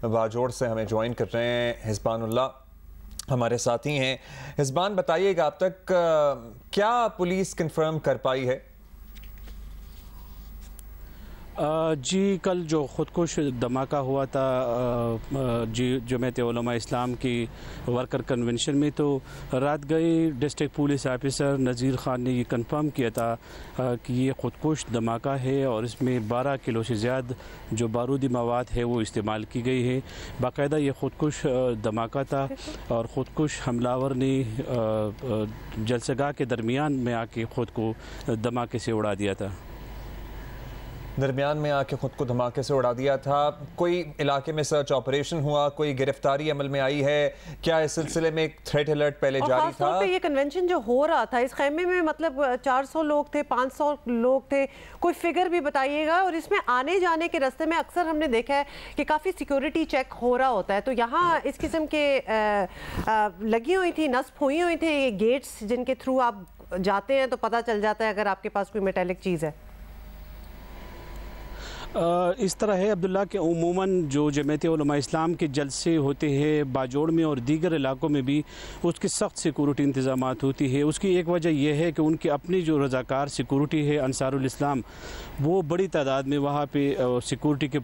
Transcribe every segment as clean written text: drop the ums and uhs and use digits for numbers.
باجوڑ سے ہمیں جوائن کر رہے ہیں حسبان اللہ ہمارے ساتھی ہیں۔ حسبان بتائیے گا اب تک کیا پولیس کنفرم کر پائی ہے؟ جی کل جو خودکش دھماکہ ہوا تھا جمعیت علماء اسلام کی ورکر کنونشن میں، تو رات گئے district police officer Nazir Khan نے یہ کنفرم کیا تھا کہ یہ خودکش دھماکہ ہے اور اس میں 12 کلو سے زیادہ جو بارودی مواد ہے وہ استعمال کی گئی ہے۔ باقاعدہ یہ خودکش دھماکہ تھا اور خودکش حملہ آور نے جلسہ گاہ کے درمیان میں آ کے خود کو دھماکے سے اڑا دیا تھا۔ درمیان میں آ کے خود کو دھماکے سے اڑا دیا تھا۔ کوئی علاقے میں سرچ آپریشن ہوا، کوئی گرفتاری عمل میں آئی ہے کیا؟ اس سلسلے میں ایک تھریٹ الرٹ پہلے جاری تھا؟ خاص طور پہ یہ کنونشن جو ہو رہا تھا اس خیمے میں مطلب 400 لوگ تھے، 500 لوگ تھے، کوئی فگر بھی بتائیے گا؟ اور اس میں آنے جانے کے راستے میں اکثر ہم نے دیکھا ہے کہ کافی سیکیورٹی چیک ہو رہا ہوتا ہے، تو یہاں اس قسم کے لگی ہوئی تھی، نصب ہوئی ہوئی تھی یہ گیٹس جن کے تھرو آپ جاتے ہیں تو پتہ چل جاتا ہے اگر آپ کے پاس کوئی میٹیلک چیز ہے؟ اس طرح ہے عبداللہ کہ عموماً جو جمعیت علماء اسلام کے جلسے ہوتے ہیں باجوڑ میں اور دیگر علاقوں میں بھی اس کی سخت سیکورٹی انتظامات ہوتی ہے۔ اس کی ایک وجہ یہ ہے کہ ان کی اپنی جو رضاکار سیکورٹی ہے انصار الاسلام، وہ بڑی تعداد میں وہاں پہ سیکورٹی کے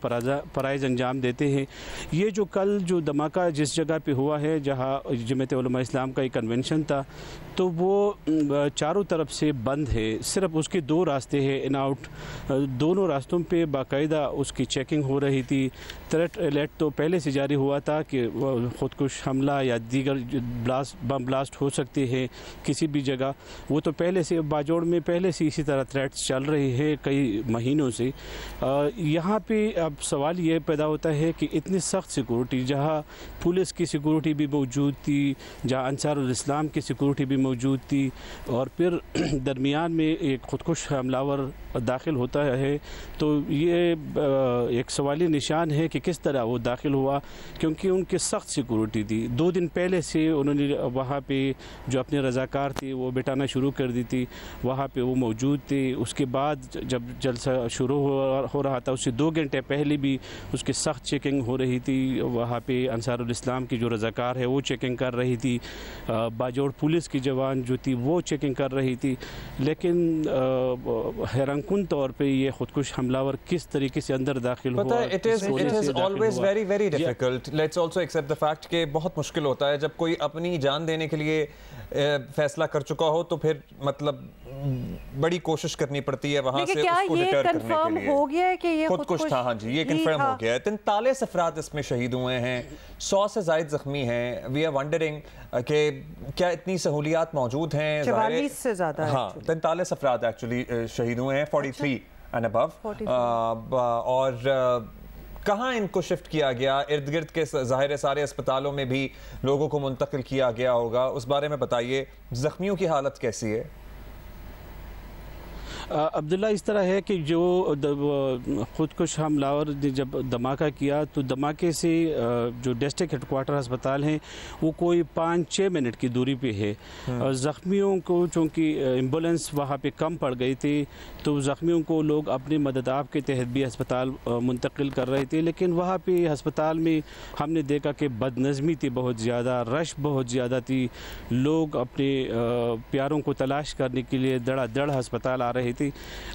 فرائض انجام دیتے ہیں۔ یہ جو کل جو دھماکہ جس جگہ پہ ہوا ہے جہاں جمعیت علماء اسلام کا ایک کنونشن تھا، تو وہ چاروں طرف سے بند ہے، صرف اس کے 2 راستے ہیں ان آؤٹ، دونوں راستوں پہ باقاعدہ اس کی چیکنگ ہو رہی تھی۔ تھریٹ الرٹ تو پہلے سے جاری ہوا تھا کہ خودکش حملہ یا دیگر بم بلاسٹ ہو سکتے ہیں کسی بھی جگہ، وہ تو پہلے سے باجوڑ میں پہلے سے اسی طرح تھریٹس چل رہے ہیں کئی مہینوں سے۔ یہاں پہ اب سوال یہ پیدا ہوتا ہے کہ اتنی سخت سیکورٹی، جہاں پولیس کی سیکورٹی بھی موجود تھی، جہاں انصار الاسلام کی سیکورٹی بھی موجود تھی، اور پھر درمیان میں ایک خودکش حملہ آور داخل ہوتا ہے، تو یہ ایک سوالی نشان ہے کہ کس طرح وہ داخل ہوا، کیونکہ ان کی سخت سیکورٹی تھی۔ 2 دن پہلے سے انہوں نے وہاں پہ جو اپنے رضاکار تھے وہ بٹانا شروع کر دی تھی، وہاں پہ وہ موجود تھے۔ اس کے بعد جب جلسہ شروع ہو رہا تھا اس سے 2 گھنٹے پہلے بھی اس کی سخت چیکنگ ہو رہی تھی، وہاں پہ انصار الاسلام کی جو رضاکار ہے وہ چیکنگ کر رہی تھی، باجوڑ پولیس کی جوان جو تھی وہ چیکنگ کر رہی تھی۔ لیکن حیران کن طور پہ یہ خودکش حملہ آور کس طریقے سے اندر داخل ہوا، it is always very very difficult. Let's also accept the fact کہ بہت مشکل ہوتا ہے جب کوئی اپنی جان دینے کے لیے فیصلہ کر چکا ہو، تو پھر مطلب بڑی کوشش کرنی پڑتی ہے وہاں سے اس کو ڈٹر کرنے کے لیے۔ کیا یہ کنفرم ہو گیا ہے کہ یہ خودکش تھا؟ ہاں جی، یہ کنفرم ہو گیا ہے۔ 43 افراد اس میں شہید ہوئے ہیں، 100 سے زائد زخمی ہیں۔ We are wondering کہ کیا اتنی سہولیات موجود ہیں؟ 44 سے زیادہ، ہاں 43 افراد ایکچولی شہید ہوئے ہیں، 43 and above۔ اور کہاں ان کو شفٹ کیا گیا؟ ارد گرد کے ظاہر سارے اسپتالوں میں بھی لوگوں کو منتقل کیا گیا ہوگا، اس بارے میں بتائیے۔ زخمیوں کی حالت کیسی ہے؟ عبداللہ اس طرح ہے کہ جو خودکش حملہ آور نے جب دھماکہ کیا تو دھماکے سے جو ڈسٹرکٹ ہیڈ کوارٹر ہسپتال ہیں وہ کوئی 5-6 منٹ کی دوری پہ ہے۔ زخمیوں کو چونکہ ایمبولینس وہاں پہ کم پڑ گئی تھی تو زخمیوں کو لوگ اپنی مددآب کے تحت بھی ہسپتال منتقل کر رہے تھے، لیکن وہاں پہ ہسپتال میں ہم نے دیکھا کہ بد نظمی تھی بہت زیادہ، رش بہت زیادہ تھی، لوگ اپنے پیاروں کو تلاش کرنے کے لیے دڑا دڑ ہسپتال آ رہے تھے،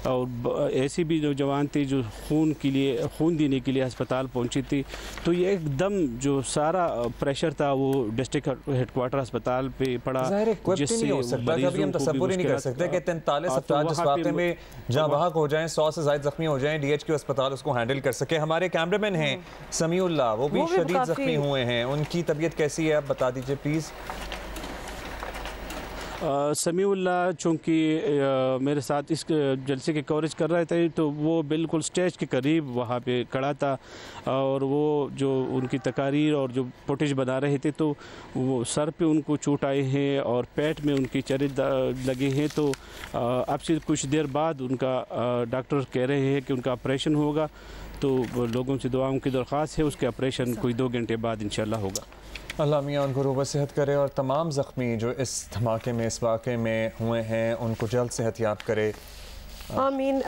اور ایسی بھی نوجوان تھے جو خون دینے کے لیے ہسپتال پہنچی تھی۔ تو یہ ایک دم جو سارا پریشر تھا وہ ڈسٹرکٹ ہیڈ کوارٹر ہسپتال پہ پڑا، جس سے ابھی ہم تصور ہی نہیں کر سکتے کہ 43 افراد جس واقعے میں جہاں بحق ہو جائیں، 100 سے زائد زخمی ہو جائیں، DHQ اسپتال اس کو ہینڈل کر سکے۔ ہمارے کیمرامین ہیں سمیع اللہ، وہ بھی شدید زخمی ہوئے ہیں، ان کی طبیعت کیسی ہے آپ بتا دیجئے پلیز۔ سمیع اللہ چونکہ میرے ساتھ اس جلسے کے کوریج کر رہے تھے تو وہ بالکل سٹیج کے قریب وہاں پہ کھڑا تھا، اور وہ جو ان کی تقاریر اور جو فوٹیج بنا رہے تھے تو وہ سر پہ ان کو چوٹ آئے ہیں اور پیٹ میں ان کی چرے لگے ہیں، تو اب سے کچھ دیر بعد ان کا ڈاکٹر کہہ رہے ہیں کہ ان کا آپریشن ہوگا، تو لوگوں سے دعاؤں کی درخواست ہے، اس کے آپریشن کوئی 2 گھنٹے بعد انشاءاللہ ہوگا۔ اللہ میاں ان کو روح صحت کرے، اور تمام زخمی جو اس دھماکے میں اس واقعے میں ہوئے ہیں ان کو جلد صحت یاب کرے، آمین۔